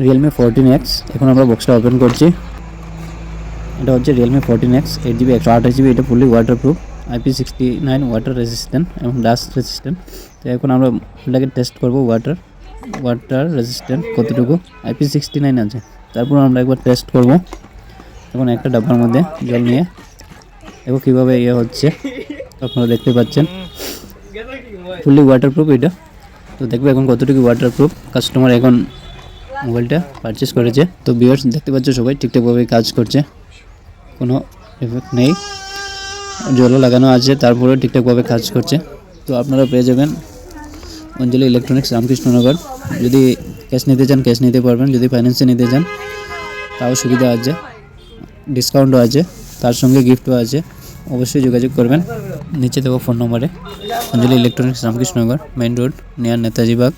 Realme 14X এখন আমরা বক্সটা ওপেন করছি। এটা হচ্ছে Realme 14X 8GB 128GB। এটা fully waterproof, IP69 water resistant এবং ডাস্ট রেজিস্ট্যান্ট। তো এখন আমরা এটাকে টেস্ট করব ওয়াটার রেজিস্ট্যান্ট কতটুকু। IP69 আছে, তারপর আমরা একবার টেস্ট করব। এখন একটা ডাব্বার মধ্যে জল নিয়ে দেখো কীভাবে হচ্ছে, আপনারা দেখতে পাচ্ছেন ফুললি ওয়াটারপ্রুফ এটা। তো দেখবো এখন কতটুকু ওয়াটারপ্রুফ। কাস্টমার এখন মোবাইলটা পারচেস করেছে। তো ভিউয়ার্স দেখতে পাচ্ছ সবাই ঠিকঠাকভাবে কাজ করছে, কোনো এফেক্ট নেই, জলও লাগানো আছে, তারপরেও ঠিকঠাকভাবে কাজ করছে। তো আপনারা পেয়ে যাবেন অঞ্জলি ইলেকট্রনিক্স, রামকৃষ্ণনগর। যদি ক্যাশ নিতে চান ক্যাশ নিতে পারবেন, যদি ফাইন্যান্সে নিতে চান তাও সুবিধা আছে, ডিসকাউন্টও আছে, তার সঙ্গে গিফটও আছে। অবশ্যই যোগাযোগ করবেন নিচে দেবো ফোন নম্বরে। Anjali electronics, Ramakrishnanagar, main road, near Netaji bug.